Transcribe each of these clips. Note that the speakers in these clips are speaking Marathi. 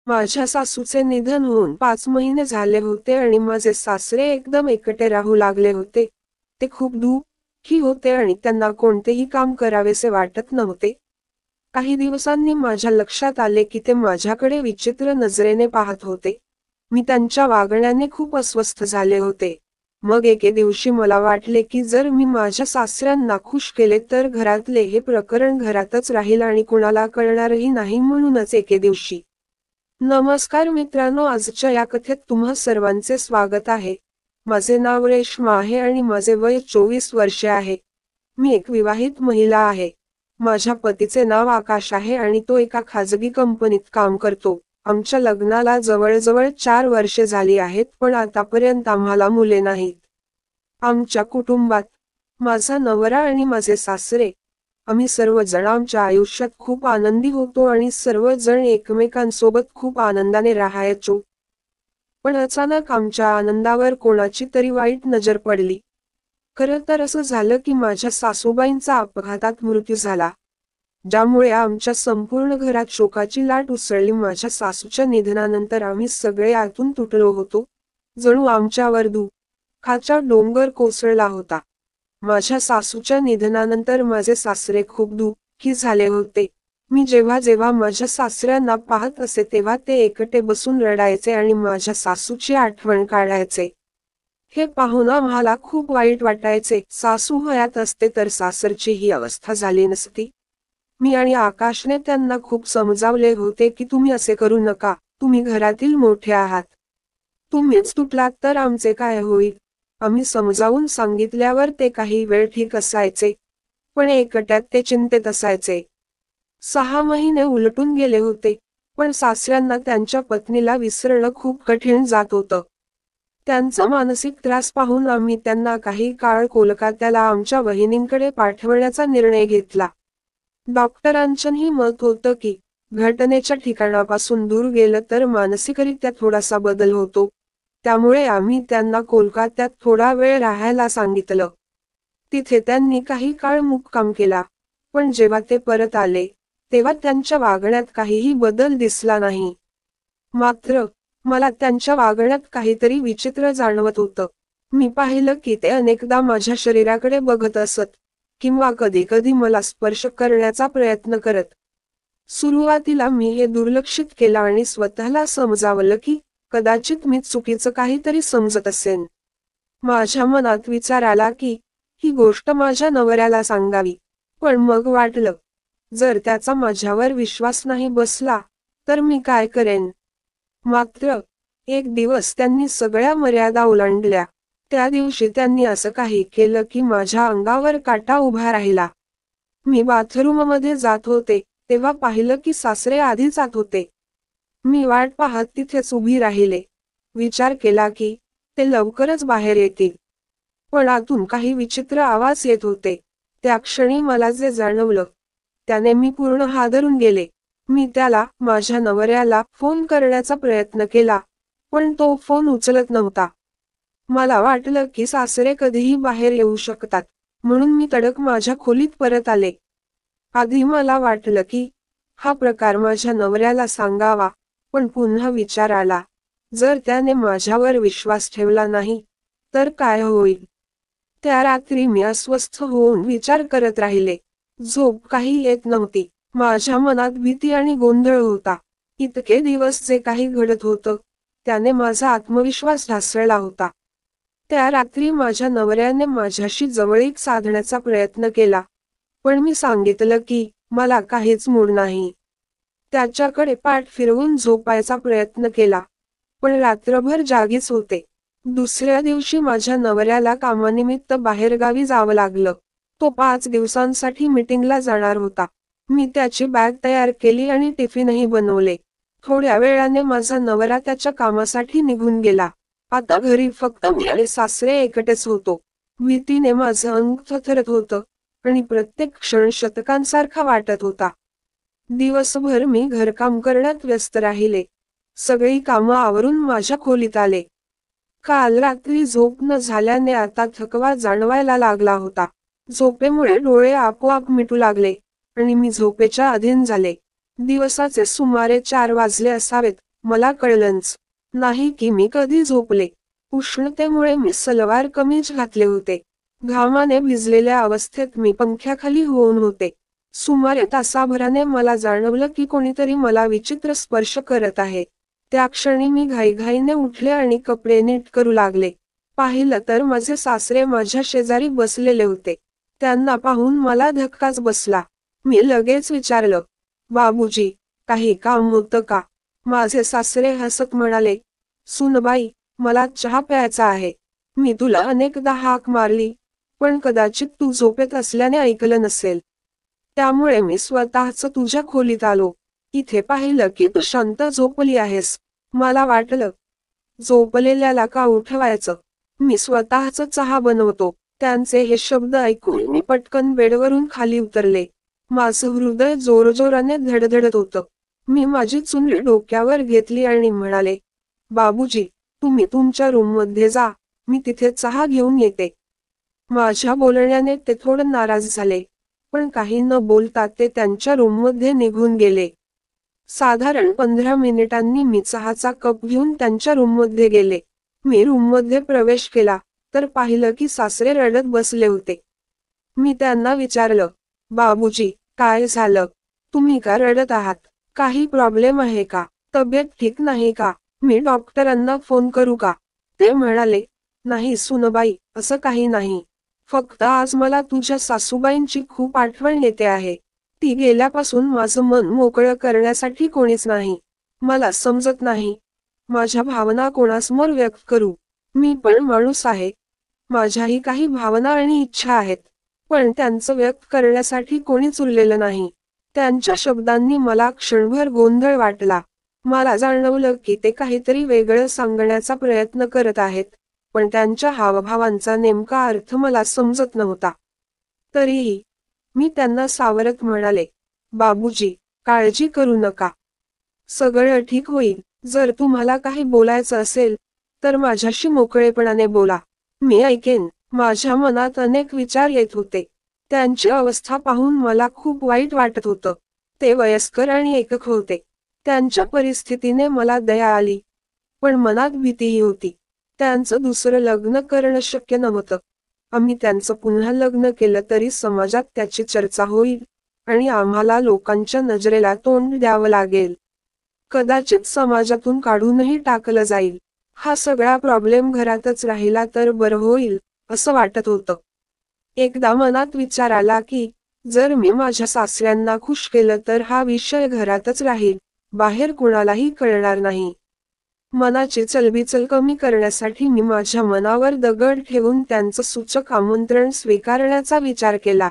माझ्या सासूचे निधन होऊन 5 महिने झाले होते आणि माझे सासरे एकदम एकटे राहू लागले होते. ते खूप दुःखी होते आणि त्यांना कोणतेही काम करावेसे वाटत नव्हते. काही दिवसांनी माझ्या लक्षात आले की ते माझ्याकडे विचित्र नजरेने पाहत होते. मी त्यांच्या वागण्याने खूप अस्वस्थ झाले होते. मग एके दिवशी मला वाटले की जर मी माझ्या सासऱ्यांना खुश केले तर घरातले हे प्रकरण घरातच राहील आणि कुणाला कळणारही नाही. म्हणूनच एके दिवशी. नमस्कार मित्रांनो, आजच्या या कथेत तुम्हा सर्वांचे स्वागत आहे. माझे नाव रेश्मा आहे आणि माझे वय 24 वर्षे आहे. मी एक विवाहित महिला आहे. माझ्या पतीचे नाव आकाश आहे आणि तो एका खाजगी कंपनीत काम करतो. आमच्या लग्नाला जवळजवळ 4 वर्षे झाली आहेत, पण आतापर्यंत आम्हाला मुले नाहीत. आमच्या कुटुंबात माझा नवरा आणि माझे सासरे, आम्ही सर्वजण आमच्या आयुष्यात खूप आनंदी होतो आणि सर्वजण एकमेकांसोबत खूप आनंदाने राहायचो. पण अचानक आमच्या आनंदावर कोणाची तरी वाईट नजर पडली. खरं तर असं झालं की माझ्या सासूबाईंचा अपघातात मृत्यू झाला, ज्यामुळे आमच्या संपूर्ण घरात शोकाची लाट उसळली. माझ्या सासूच्या निधनानंतर आम्ही सगळे आतून तुटलो होतो. जणू आमच्यावर दुःखाचा डोंगर कोसळला होता. माझ्या सासूच्या निधनानंतर माझे सासरे खूप दुःखी झाले होते. मी जेव्हा जेव्हा माझ्या सासऱ्यांना पाहत असे तेव्हा ते एकटे बसून रडायचे आणि माझ्या सासूची आठवण काढायचे. हे पाहून आम्हाला खूप वाईट वाटायचे. सासू हयात असते तर सासरची ही अवस्था झाली नसती. मी आणि आकाशने त्यांना खूप समजावले होते की तुम्ही असे करू नका, तुम्ही घरातील मोठे आहात. तुम्हीच तुटलात तर आमचे काय होईल. आम्ही समजावून सांगितल्यावर ते काही वेळ ठीक असायचे, पण एकट्यात ते चिंतेत असायचे. 6 महिने उलटून गेले होते, पण सासऱ्यांना त्यांच्या पत्नीला विसरणं खूप कठीण जात होतं. त्यांचा मानसिक त्रास पाहून आम्ही त्यांना काही काळ कोलकात्याला आमच्या वहिनींकडे पाठवण्याचा निर्णय घेतला. डॉक्टरांचंही मत होतं की घटनेच्या ठिकाणापासून दूर गेलं तर मानसिकरित्या थोडासा बदल होतो. त्यामुळे आम्ही त्यांना कोलकात्यात थोडा वेळ राहायला सांगितलं. तिथे त्यांनी काही काळ मुक्काम केला, पण जेव्हा ते परत आले तेव्हा त्यांच्या वागण्यात काहीही बदल दिसला नाही. मात्र मला त्यांच्या वागण्यात काहीतरी विचित्र जाणवत होतं. मी पाहिलं की ते अनेकदा माझ्या शरीराकडे बघत असत, किंवा कधी कधी मला स्पर्श करण्याचा प्रयत्न करत. सुरुवातीला मी हे दुर्लक्षित केलं आणि स्वतःला समजावलं की कदाचित मी चुकीचं काहीतरी समजत असेन. माझ्या मनात विचार आला की ही गोष्ट माझ्या नवऱ्याला सांगावी, पण मग वाटलं, जर त्याचा माझ्यावर विश्वास नाही बसला तर मी काय करेन. मात्र एक दिवस त्यांनी सगळ्या मर्यादा ओलांडल्या. त्या दिवशी त्यांनी असं काही केलं की माझ्या अंगावर काटा उभा राहिला. मी बाथरूममध्ये जात होते तेव्हा पाहिलं की सासरे आधीच आत होते. मी वाट पाहत तिथेच उभी राहिले. विचार केला की ते लवकरच बाहेर येतील. पण आतून काही विचित्र आवाज येत होते. त्या क्षणी मला जे जाणवलं त्याने मी पूर्ण हादरून गेले. मी त्याला, माझ्या नवऱ्याला फोन करण्याचा प्रयत्न केला, पण तो फोन उचलत नव्हता. मला वाटलं की सासरे कधीही बाहेर येऊ शकतात, म्हणून मी तडक माझ्या खोलीत परत आले. आधी मला वाटलं की हा प्रकार माझ्या नवऱ्याला सांगावा, पण पुन्हा विचार आला, जर त्याने माझ्यावर विश्वास ठेवला नाही तर काय होईल. त्या रात्री मी अस्वस्थ होऊन विचार करत राहिले. झोप काही येत नव्हती. माझ्या मनात भीती आणि गोंधळ होता. इतके दिवस जे काही घडत होतं त्याने माझा आत्मविश्वास ढासळला होता. त्या रात्री माझ्या नवऱ्याने माझ्याशी जवळीक साधण्याचा प्रयत्न केला, पण मी सांगितलं की मला काहीच मूड नाही. त्याच्याकडे पाठ फिरवून झोपायचा प्रयत्न केला, पण रात्रभर जागीच होते. दुसऱ्या दिवशी माझ्या नवऱ्याला कामानिमित्त बाहेरगावी जावं लागलं. तो 5 दिवसांसाठी मीटिंगला जाणार होता. मी त्याची बॅग तयार केली आणि टिफिनही बनवले. थोड्या वेळाने माझा नवरा त्याच्या कामासाठी निघून गेला. आता घरी फक्त मी आणि सासरे एकटेच होतो. भीतीने माझं अंग थरथरत होतं आणि प्रत्येक क्षण शतकांसारखा वाटत होता. दिवसभर मी घरकाम करण्यात व्यस्त राहिले. सगळी कामं आवरून माझ्या खोलीत आले. काल रात्री झोप न झाल्याने आता थकवा जाणवायला लागला होता. झोपेमुळे डोळे आपोआप मिटू लागले आणि मी झोपेच्या अधीन झाले. दिवसाचे सुमारे 4 वाजले असावेत मला कळलंच नाही की मी कधी झोपले. उष्णतेमुळे मी सलवार कमीज घातले होते. घामाने भिजलेल्या अवस्थेत मी पंख्याखाली होऊन होते. सुमारे तासाभराने मला जाणवलं की कोणीतरी मला विचित्र स्पर्श करत आहे. त्या क्षणी मी घाईघाईने उठले आणि कपडे नीट करू लागले. पाहिलं तर माझे सासरे माझ्या शेजारी बसलेले होते. त्यांना पाहून मला धक्काच बसला. मी लगेच विचारलं, बाबूजी, काही काम होतं का? माझे सासरे हसत म्हणाले, सुनबाई, मला चहा प्यायचा आहे. मी तुला अनेकदा हाक मारली, पण कदाचित तू झोपेत असल्याने ऐकलं नसेल. त्यामुळे मी स्वतःच तुझ्या खोलीत आलो. इथे पाहिलं की तू शांत झोपली आहेस. मला वाटलं, झोपलेल्याला का उठवायचं? मी स्वतःच चहा बनवतो. त्यांचे हे शब्द ऐकून मी पटकन बेडवरून खाली उतरले. माझं हृदय जोरजोराने धडधडत होतं. मी माझी चुनरी डोक्यावर घेतली आणि म्हणाले, बाबूजी, तुम्ही तुमच्या रूममध्ये जा, मी तिथे चहा घेऊन येते. माझ्या बोलण्याने ते थोडं नाराज झाले, पण काही न बोलता ते त्यांच्या रूममध्ये निघून गेले. साधारण 15 मिनिटांनी मी चहाचा कप घेऊन त्यांच्या रूममध्ये गेले. मी रूममध्ये प्रवेश केला, तर पाहिलं की सासरे रडत बसले होते. मी त्यांना विचारलं, बाबूजी, काय झालं? तुम्ही का रडत आहात? काही प्रॉब्लेम आहे का? तब्येत ठीक नाही का? मी डॉक्टरांना फोन करू का? ते म्हणाले, नाही सुनबाई, असं काही नाही. फक्त आज मला तुझ्या सासूबाईंची खूप आठवण येते आहे. ती गेल्यापासून माझं मन मोकळं करण्यासाठी कोणीच नाही. मला समजत नाही, माझ्या भावना कोणासमोर व्यक्त करू. मी पण माणूस आहे. माझ्याही काही भावना आणि इच्छा आहेत. पण त्यांचं व्यक्त करण्यासाठी कोणीच उरलेलं नाही. त्यांच्या शब्दांनी मला क्षणभर गोंधळ वाटला. मला जाणवलं की ते काहीतरी वेगळं सांगण्याचा प्रयत्न करत आहेत, पण त्यांच्या हावभावांचा नेमका अर्थ मला समजत नव्हता. तरीही मी त्यांना सावरत म्हणाले, बाबूजी, काळजी करू नका. सगळं ठीक होईल. जर तुम्हाला काही बोलायचं असेल, तर माझ्याशी मोकळेपणाने बोला. मी ऐकेन. माझ्या मनात अनेक विचार येत होते. त्यांची अवस्था पाहून मला खूप वाईट वाटत होतं. ते वयस्कर आणि एकक होते. त्यांच्या परिस्थितीने मला दया आली. पण मनात भीतीही होती. त्यांचं दुसरं लग्न करणं शक्य नव्हतं. आम्ही त्यांचं पुन्हा लग्न केलं तरी समाजात त्याची चर्चा होईल आणि आम्हाला लोकांच्या नजरेला तोंड द्यावं लागेल. कदाचित समाजातून काढूनही टाकलं जाईल. हा सगळा प्रॉब्लेम घरातच राहिला तर बरं होईल, असं वाटत होतं. एकदा मनात विचार आला की जर मी माझ्या सासऱ्यांना खुश केलं तर हा विषय घरातच राहील, बाहेर कुणालाही कळणार नाही. मनाची चलबिचल कमी करण्यासाठी मी माझ्या मनावर दगड ठेवून त्यांचं सूचक आमंत्रण स्वीकारण्याचा विचार केला.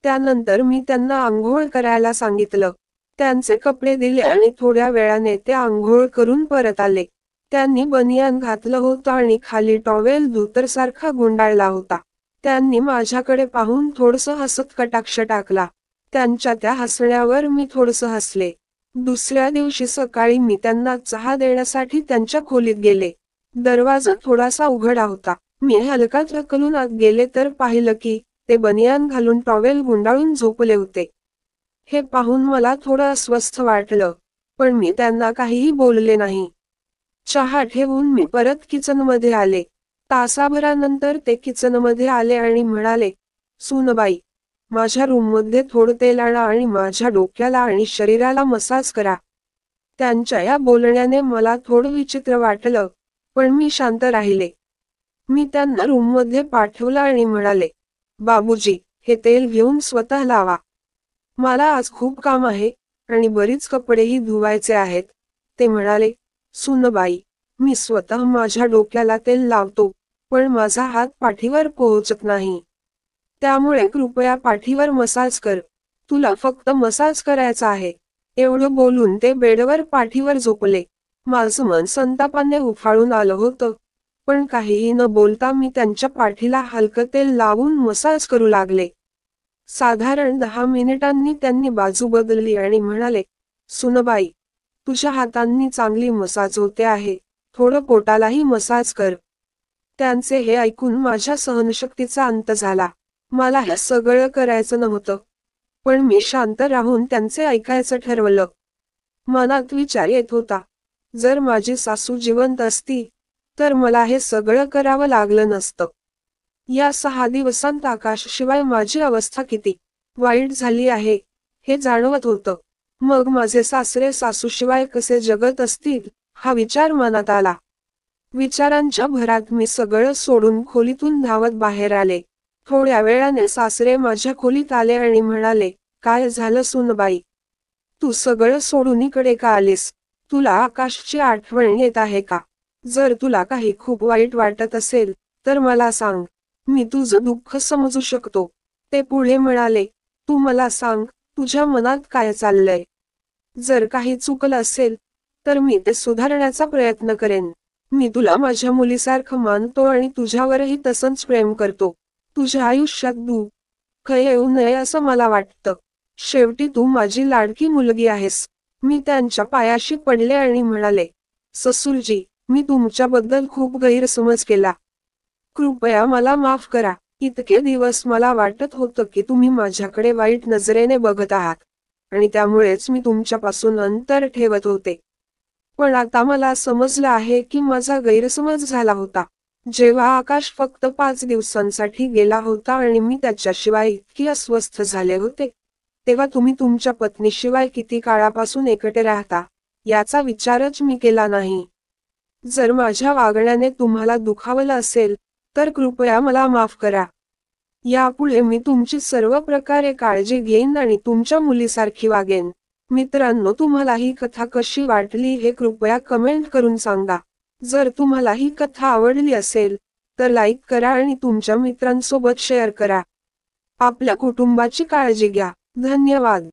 त्यानंतर मी त्यांना आंघोळ करायला सांगितलं. त्यांचे कपडे दिले आणि थोड्या वेळाने ते आंघोळ करून परत आले. त्यांनी बनियान घातलं होतं आणि खाली टॉवेल धोतरसारखा गुंडाळला होता. त्यांनी माझ्याकडे पाहून थोडंसं हसत कटाक्ष टाकला. त्यांच्या त्या हसण्यावर मी थोडंसं हसले. दुसऱ्या दिवशी सकाळी मी त्यांना चहा देण्यासाठी त्यांच्या खोलीत गेले. दरवाजा थोडासा उघडा होता. मी हलका ढकलून आत गेले तर पाहिलं की ते बनियान घालून टॉवेल गुंडाळून झोपले होते. हे पाहून मला थोडं अस्वस्थ वाटलं, पण मी त्यांना काहीही बोलले नाही. चहा ठेवून मी परत किचनमध्ये आले. तासाभरानंतर ते किचनमध्ये आले आणि म्हणाले, सूनबाई, माझ्या रूममध्ये थोडं तेल आणा आणि माझ्या डोक्याला आणि शरीराला मसाज करा. त्यांच्या या बोलण्याने मला थोडं विचित्र वाटलं, पण मी शांत राहिले. मी त्यांना रूममध्ये पाठवलं आणि म्हणाले, बाबूजी, हे तेल घेऊन स्वतः लावा. मला आज खूप काम आहे आणि बरीच कपडेही धुवायचे आहेत. ते म्हणाले, सुनबाई, मी स्वतः माझ्या डोक्याला तेल लावतो, पण माझा हात पाठीवर पोहोचत नाही. त्यामुळे कृपया पाठीवर मसाज कर. तुला फक्त मसाज करायचा आहे. एवढं बोलून ते बेडवर पाठीवर झोपले. माझं मन संतापाने उफाळून आलं होतं, पण काहीही न बोलता मी त्यांच्या पाठीला हलकं तेल लावून मसाज करू लागले. साधारण 10 मिनिटांनी त्यांनी बाजू बदलली आणि म्हणाले, सुनबाई, तुझ्या हातांनी चांगली मसाज होते आहे, थोडं पोटालाही मसाज कर. त्यांचे हे ऐकून माझ्या सहनशक्तीचा अंत झाला. मला हे सगळं करायचं नव्हतं, पण मी शांत राहून त्यांचे ऐकायचं ठरवलं. मनात विचार येत होता, जर माझी सासू जिवंत असती तर मला हे सगळं करावं लागलं नसतं. या 6 दिवसांत आकाशशिवाय माझी अवस्था किती वाईट झाली आहे हे जाणवत होतं. मग माझे सासरे सासूशिवाय कसे जगत असतील हा विचार मनात आला. विचारांच्या भरात मी सगळं सोडून खोलीतून धावत बाहेर आले. थोड्या वेळाने सासरे माझ्या खोलीत आले आणि म्हणाले, काय झालं सुनबाई? तू सगळं सोडून इकडे का आलीस? तुला आकाशची आठवण येत आहे का? जर तुला काही खूप वाईट वाटत असेल तर मला सांग. मी तुझं दुःख समजू शकतो. ते पुढे म्हणाले, तू मला सांग, तुझ्या मनात काय चाललंय? जर काही चुकलं असेल तर मी ते सुधारण्याचा प्रयत्न करेन. मी तुला माझ्या मुलीसारखं मानतो आणि तुझ्यावरही तसंच प्रेम करतो. तुझ्या आयुष्यात दुःख येऊ नये असं मला वाटतं. शेवटी तू माझी लाडकी मुलगी आहेस. मी त्यांच्या पायाशी पडले आणि म्हणाले, ससुरजी, मी तुमच्याबद्दल खूप गैरसमज केला. कृपया मला माफ करा. इतके दिवस मला वाटत होतं की तुम्ही माझ्याकडे वाईट नजरेने बघत आहात आणि त्यामुळेच मी तुमच्यापासून अंतर ठेवत होते. पण आता मला समजलं आहे की माझा गैरसमज झाला होता. जेव्हा आकाश फक्त 5 दिवसांसाठी गेला होता आणि मी त्याच्याशिवाय इतकी अस्वस्थ झाले होते, तेव्हा तुम्ही तुमच्या पत्नीशिवाय किती काळापासून एकटे राहता याचा विचारच मी केला नाही. जर माझ्या वागण्याने तुम्हाला दुखावलं असेल तर कृपया मला माफ करा. यापुढे मी तुमची सर्व प्रकारे काळजी घेईन आणि तुमच्या मुलीसारखी वागेन. मित्रांनो, तुम्हाला ही कथा कशी वाटली हे कृपया कमेंट करून सांगा. जर तुम्हाला ही कथा आवडली असेल तर लाईक करा आणि तुमच्या मित्रांसोबत शेअर करा. आपल्या कुटुंबाची काळजी घ्या. धन्यवाद.